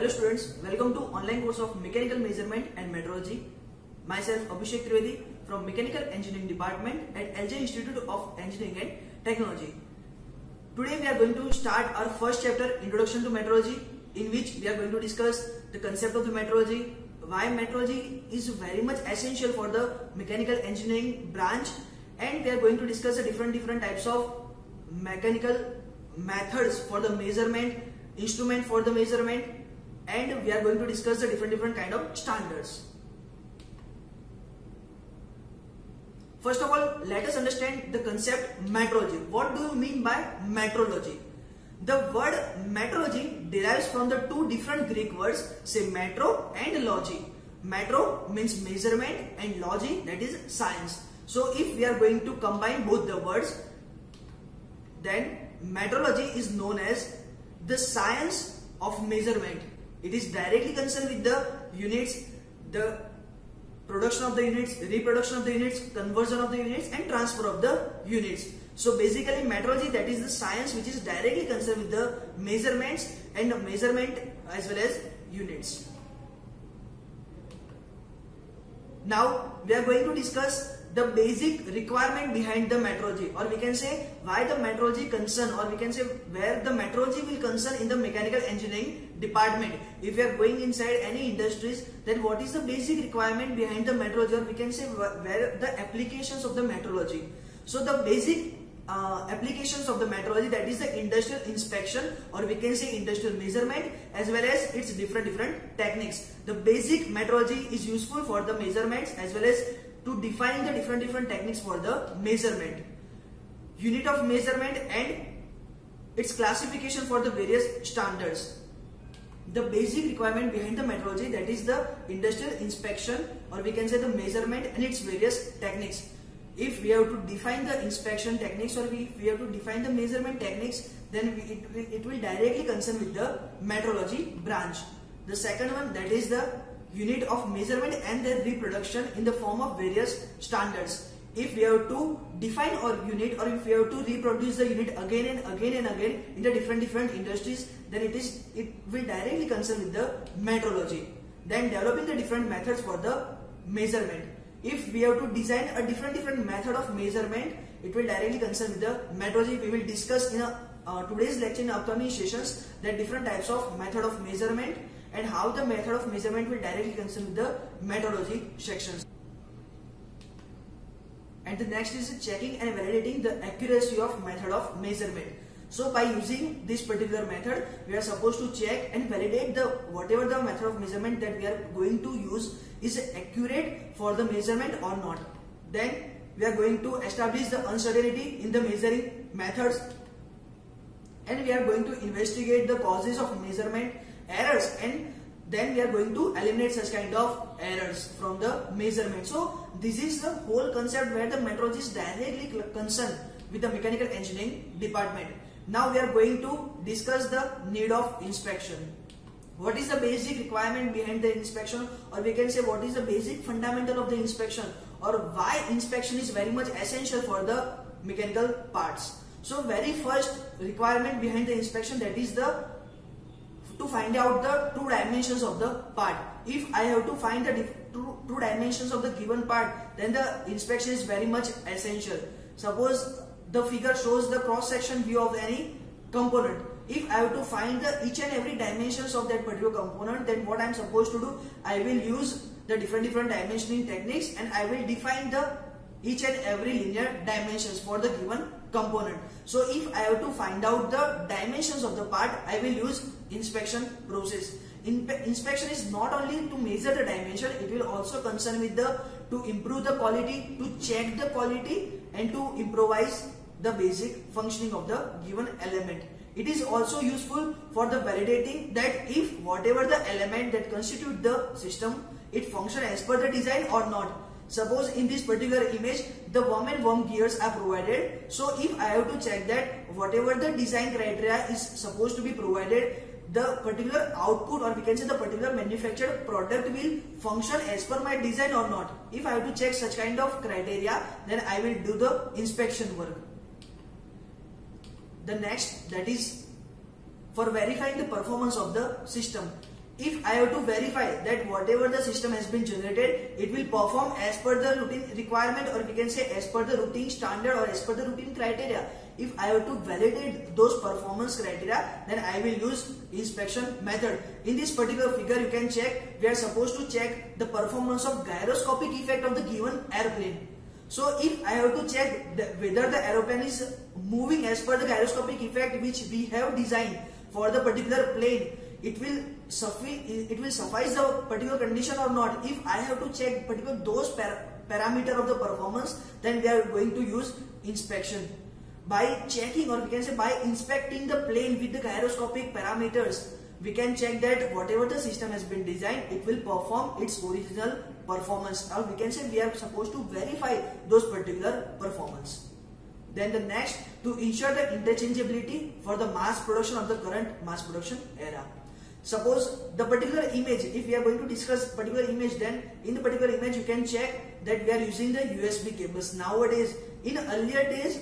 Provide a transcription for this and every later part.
Hello students, welcome to online course of Mechanical Measurement and Metrology. Myself Abhishek Trivedi from Mechanical Engineering Department at LJ Institute of Engineering and Technology. Today we are going to start our first chapter, Introduction to Metrology, in which we are going to discuss the concept of the metrology, why metrology is very much essential for the mechanical engineering branch, and we are going to discuss the different types of mechanical methods for the measurement, instrument for the measurement, and we are going to discuss the different kind of standards. First of all, let us understand the concept metrology. What do you mean by metrology? The word metrology derives from the two different Greek words, say metro and logi. Metro means measurement and logi, that is science. So if we are going to combine both the words, then metrology is known as the science of measurement. It is directly concerned with the units, the production of the units, reproduction of the units, conversion of the units, and transfer of the units. So basically metrology, that is the science which is directly concerned with the measurements and the measurement as well as units. Now we are going to discuss the basic requirement behind the metrology, or we can say why the metrology concern, or we can say where the metrology will concern in the mechanical engineering department. If we are going inside any industries, then what is the basic requirement behind the metrology, or we can say where the applications of the metrology. So the basic applications of the metrology, that is the industrial inspection, or we can say industrial measurement, as well as its different techniques. The basic metrology is useful for the measurements as well as to define the different techniques for the measurement, unit of measurement, and its classification for the various standards. The basic requirement behind the metrology, that is the industrial inspection, or we can say the measurement and its various techniques. If we have to define the inspection techniques, or if we have to define the measurement techniques, then it will directly concern with the metrology branch. The second one, that is the unit of measurement and their reproduction in the form of various standards. If we have to define our unit, or if we have to reproduce the unit again and again in the different industries, then it will directly concern with the metrology. Then developing the different methods for the measurement. If we have to design a different method of measurement, it will directly concern with the metrology. We will discuss in today's lecture, in upcoming sessions, that different types of method of measurement and how the method of measurement will directly concern with the metrology sections. And the next is checking and validating the accuracy of method of measurement. So by using this particular method, we are supposed to check and validate the whatever the method of measurement that we are going to use is accurate for the measurement or not. Then we are going to establish the uncertainty in the measuring methods, and we are going to investigate the causes of measurement errors, and then we are going to eliminate such kind of errors from the measurement. So this is the whole concept where the metrology is directly concerned with the mechanical engineering department. Now we are going to discuss the need of inspection. What is the basic requirement behind the inspection, or we can say what is the basic fundamental of the inspection, or why inspection is very much essential for the mechanical parts. So very first requirement behind the inspection, that is to find out the two dimensions of the part. If I have to find the two dimensions of the given part, then the inspection is very much essential. Suppose the figure shows the cross-section view of any component. If I have to find the each and every dimensions of that particular component, then what I am supposed to do, I will use the different dimensioning techniques, and I will define the each and every linear dimensions for the given component. So if I have to find out the dimensions of the part, I will use inspection process. Inspection is not only to measure the dimension, it will also concern with to improve the quality, to check the quality, and to improvise the basic functioning of the given element. It is also useful for the validating that if whatever the element that constitute the system, it function as per the design or not. Suppose in this particular image, the worm and worm gears are provided. So if I have to check that whatever the design criteria is supposed to be provided, the particular output, or we can say the particular manufactured product, will function as per my design or not. If I have to check such kind of criteria, then I will do the inspection work. The next, that is for verifying the performance of the system. if I have to verify that whatever the system has been generated, it will perform as per the routine requirement, or we can say as per the routine standard or as per the routine criteria. If I have to validate those performance criteria, then I will use inspection method. In this particular figure, you can check, we are supposed to check the performance of gyroscopic effect of the given airplane. So if I have to check whether the aeroplane is moving as per the gyroscopic effect which we have designed for the particular plane, it will suffice the particular condition or not. If I have to check particular those parameter of the performance, then we are going to use inspection. By checking, or we can say by inspecting the plane with the gyroscopic parameters, we can check that whatever the system has been designed, it will perform its original performance, or we can say we are supposed to verify those particular performance. Then the next, to ensure the interchangeability for the mass production of the current mass production era. Suppose the particular image, if we are going to discuss particular image, then in the particular image you can check that we are using the USB cables. Nowadays, in earlier days,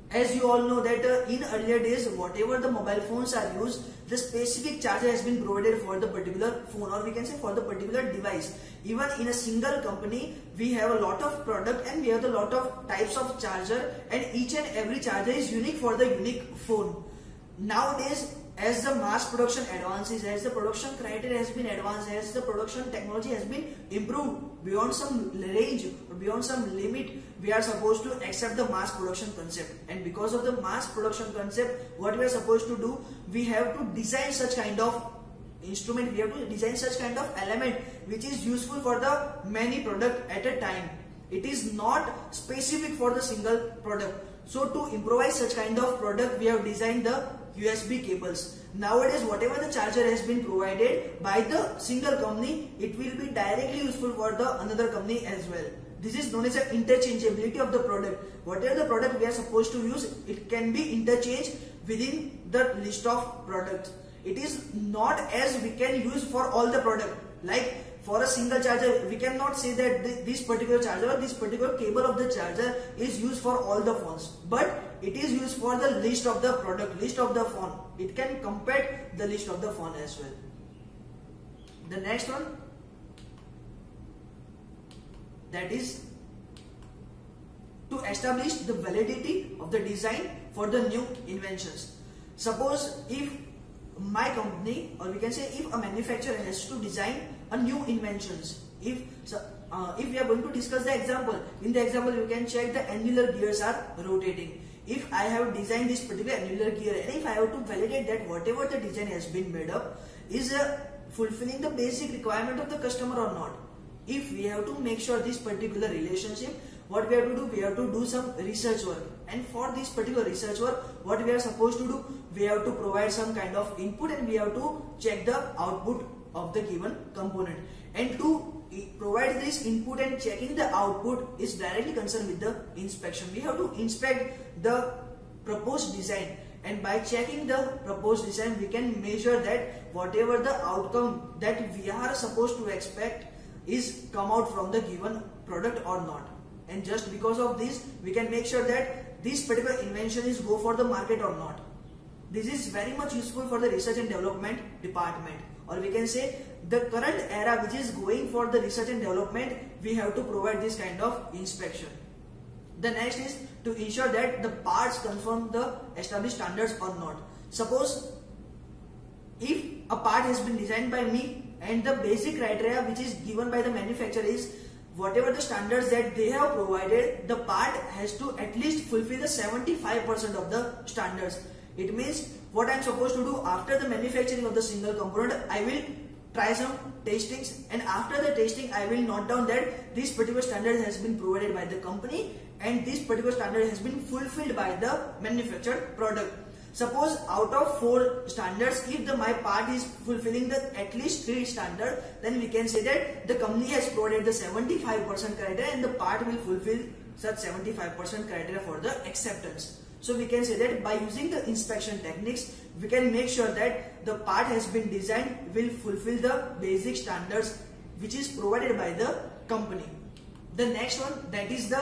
as you all know that in earlier days, whatever the mobile phones are used, the specific charger has been provided for the particular phone, or we can say for the particular device. Even in a single company, we have a lot of product and we have a lot of types of charger, and each and every charger is unique for the unique phone. Nowadays, as the mass production advances, as the production criteria has been advanced, as the production technology has been improved beyond some range or beyond some limit, we are supposed to accept the mass production concept. And because of the mass production concept, what we are supposed to do, we have to design such kind of instrument, we have to design such kind of element which is useful for the many product at a time. It is not specific for the single product. So to improvise such kind of product, we have designed the USB cables. Nowadays, whatever the charger has been provided by the single company, it will be directly useful for the another company as well. This is known as the interchangeability of the product. Whatever the product we are supposed to use, it can be interchanged within the list of products. It is not as we can use for all the product. Like for a single charger, we cannot say that this particular charger or this particular cable of the charger is used for all the phones. But it is used for the list of the product, list of the phone. It can compare the list of the phone as well. The next one, that is to establish the validity of the design for the new inventions. Suppose if my company, or we can say if a manufacturer has to design a new inventions, if we are going to discuss the example, in the example you can check the annular gears are rotating. If I have designed this particular annular gear, and if I have to validate that whatever the design has been made up is fulfilling the basic requirement of the customer or not. If we have to make sure this particular relationship, what we have to do, we have to do some research work. And for this particular research work, what we are supposed to do, we have to provide some kind of input and we have to check the output of the given component. And to provide this input and checking the output is directly concerned with the inspection. We have to inspect the proposed design, and by checking the proposed design, we can measure that whatever the outcome that we are supposed to expect is come out from the given product or not. And just because of this, we can make sure that this particular invention is go for the market or not. This is very much useful for the research and development department, or we can say the current era which is going for the research and development, we have to provide this kind of inspection. The next is to ensure that the parts confirm the established standards or not. Suppose if a part has been designed by me and the basic criteria which is given by the manufacturer is whatever the standards that they have provided, the part has to at least fulfill the 75% of the standards. It means what I am supposed to do after the manufacturing of the single component, I will try some testings, and after the testing I will note down that this particular standard has been provided by the company and this particular standard has been fulfilled by the manufactured product. Suppose out of 4 standards, if my part is fulfilling the at least 3 standards, then we can say that the company has provided the 75% criteria and the part will fulfill such 75% criteria for the acceptance. So we can say that by using the inspection techniques, we can make sure that the part has been designed will fulfill the basic standards which is provided by the company. The next one, that is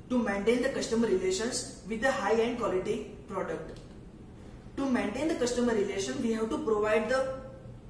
to maintain the customer relations with the high-end quality product. To maintain the customer relation, we have to provide the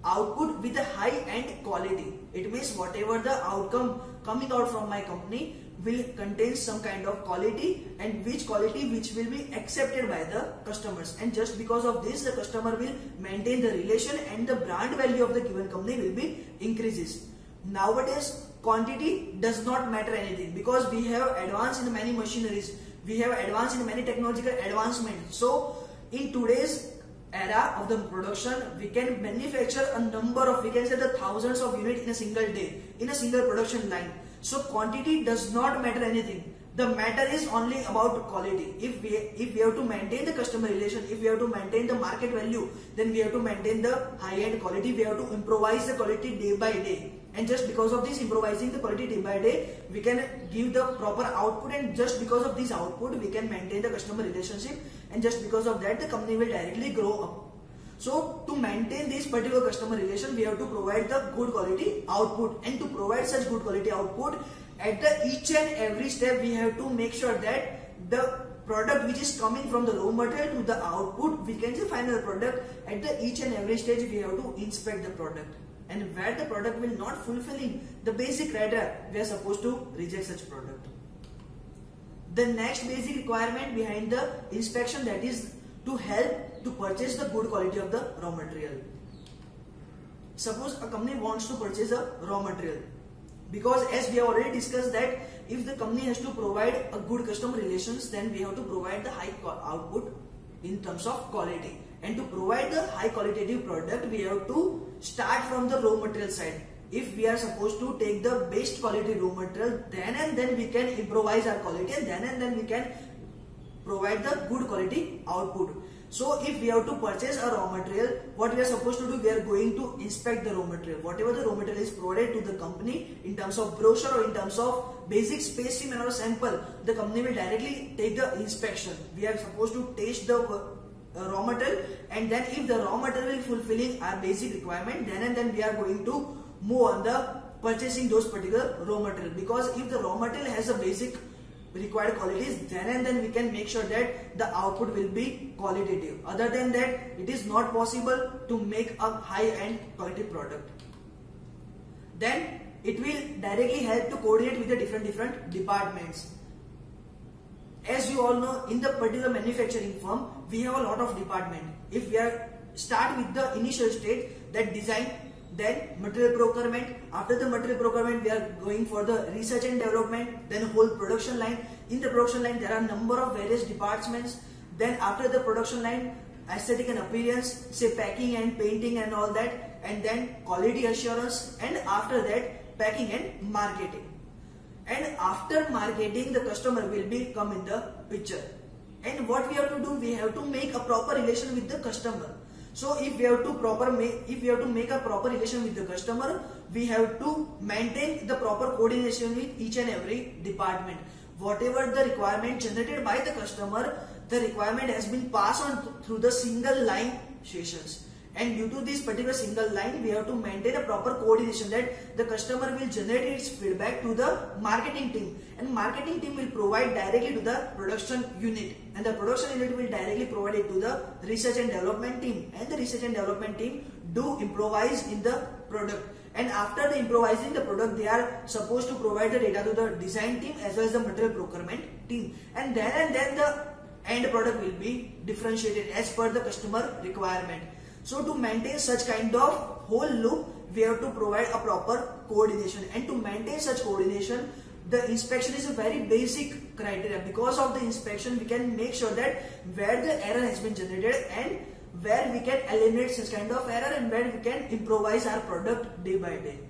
output with a high end quality. It means whatever the outcome coming out from my company will contain some kind of quality, and which quality which will be accepted by the customers, and just because of this the customer will maintain the relation and the brand value of the given company will be increases. Nowadays quantity does not matter anything, because we have advanced in many machineries, we have advanced in many technological advancements. So in today's era of the production, we can manufacture a number of, we can say the thousands of units in a single day, in a single production line. So quantity does not matter anything. The matter is only about quality. If we have to maintain the customer relation, if we have to maintain the market value, then we have to maintain the high-end quality. We have to improvise the quality day by day. And just because of this improvising the quality day by day, we can give the proper output, and just because of this output, we can maintain the customer relationship, and just because of that, the company will directly grow up. So to maintain this particular customer relation, we have to provide the good quality output, and to provide such good quality output at the each and every step, we have to make sure that the product which is coming from the raw material to the output, we can say final product, at the each and every stage we have to inspect the product, and where the product will not fulfilling the basic criteria, we are supposed to reject such product. The next basic requirement behind the inspection, that is to help to purchase the good quality of the raw material. Suppose a company wants to purchase a raw material, because as we have already discussed that if the company has to provide a good customer relations, then we have to provide the high output in terms of quality, and to provide the high qualitative product, we have to start from the raw material side. If we are supposed to take the best quality raw material, then and then we can improvise our quality, and then we can provide the good quality output. So if we have to purchase a raw material, what we are supposed to do, we are going to inspect the raw material. Whatever the raw material is provided to the company in terms of brochure or in terms of basic specimen or sample, the company will directly take the inspection. We are supposed to taste the raw material, and then if the raw material is fulfilling our basic requirement, then and then we are going to move on the purchasing those particular raw material. Because if the raw material has a basic required qualities, then and then we can make sure that the output will be qualitative. Other than that, it is not possible to make a high-end quality product. Then it will directly help to coordinate with the different departments. As you all know, in the particular manufacturing firm, we have a lot of department. If we are start with the initial stage, that design, then material procurement. After the material procurement, we are going for the research and development, then whole production line. In the production line, there are number of various departments. Then after the production line, aesthetic and appearance, say packing and painting and all that, and then quality assurance, and after that packing and marketing. And after marketing, the customer will be come in the picture. And what we have to do, we have to make a proper relation with the customer. So if we have to make a proper relation with the customer, we have to maintain the proper coordination with each and every department. Whatever the requirement generated by the customer, the requirement has been passed on through the single line sessions. And due to this particular single line, we have to maintain a proper coordination that the customer will generate its feedback to the marketing team, and marketing team will provide directly to the production unit, and the production unit will directly provide it to the research and development team, and the research and development team do improvise in the product. And after the improvising the product, they are supposed to provide the data to the design team as well as the material procurement team, and then the end product will be differentiated as per the customer requirement. So to maintain such kind of whole loop, we have to provide a proper coordination, and to maintain such coordination, the inspection is a very basic criteria. Because of the inspection, we can make sure that where the error has been generated and where we can eliminate such kind of error, and where we can improvise our product day by day.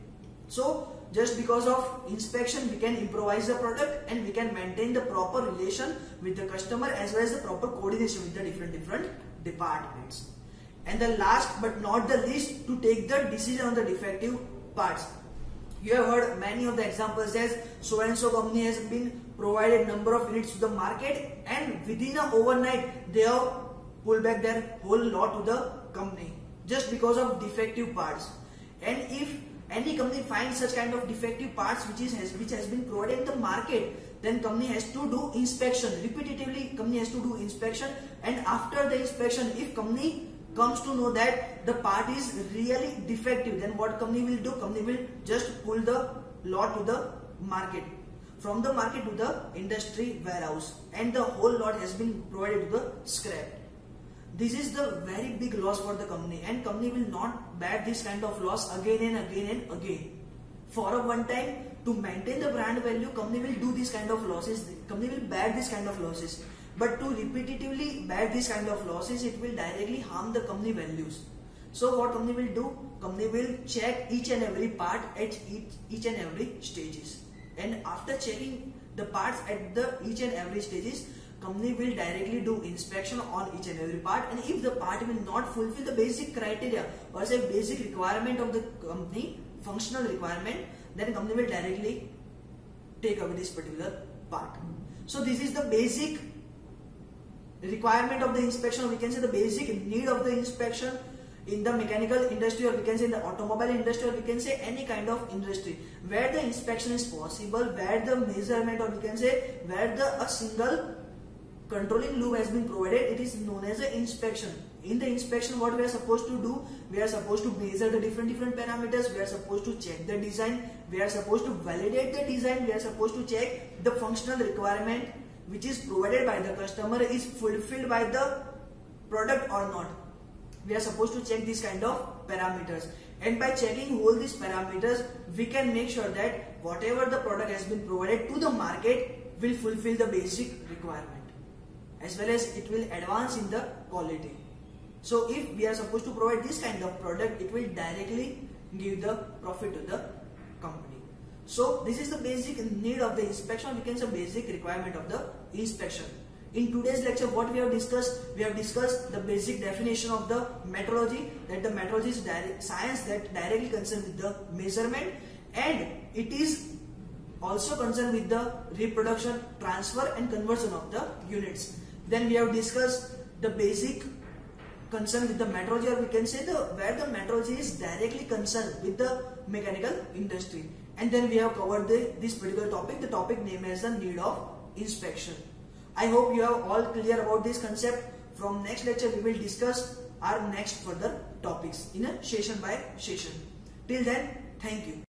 So just because of inspection, we can improvise the product, and we can maintain the proper relation with the customer as well as the proper coordination with the different departments. And the last but not the least, to take the decision on the defective parts. You have heard many of the examples as so and so company has been provided number of units to the market, and within a overnight they have pulled back their whole lot to the company just because of defective parts. And if any company finds such kind of defective parts which has been provided in the market, then company has to do inspection repetitively. Company has to do inspection, and after the inspection, if company comes to know that the part is really defective, then what company will do? Company will just pull the lot to the market, from the market to the industry warehouse, and the whole lot has been provided to the scrap. This is the very big loss for the company, and company will not bear this kind of loss again and again and again. For a one time, to maintain the brand value, company will do this kind of losses, company will bear this kind of losses. But to repetitively bear this kind of losses, it will directly harm the company values. So what company will do? Company will check each and every part at each and every stages. And after checking the parts at the each and every stages, company will directly do inspection on each and every part. And if the part will not fulfill the basic criteria or say basic requirement of the company, functional requirement, then company will directly take away this particular part. So this is the basic requirement of the inspection, or we can say the basic need of the inspection in the mechanical industry, or we can say in the automobile industry, or we can say any kind of industry where the inspection is possible, where the measurement, or we can say where a single controlling loop has been provided, it is known as an inspection. In the inspection, what we are supposed to do? We are supposed to measure the different parameters, we are supposed to check the design, we are supposed to validate the design, we are supposed to check the functional requirement which is provided by the customer is fulfilled by the product or not. We are supposed to check these kind of parameters, and by checking all these parameters, we can make sure that whatever the product has been provided to the market will fulfill the basic requirement, as well as it will advance in the quality. So if we are supposed to provide this kind of product, it will directly give the profit to the company. So this is the basic need of the inspection, we can say basic requirement of the inspection. In today's lecture, what we have discussed the basic definition of the metrology, that the metrology is science that directly concerned with the measurement, and it is also concerned with the reproduction, transfer and conversion of the units. Then we have discussed the basic concern with the metrology, or we can say where the metrology is directly concerned with the mechanical industry. And then we have covered this particular topic, the topic named as the need of inspection. I hope you are all clear about this concept. From next lecture, we will discuss our next further topics in a session by session. Till then, thank you.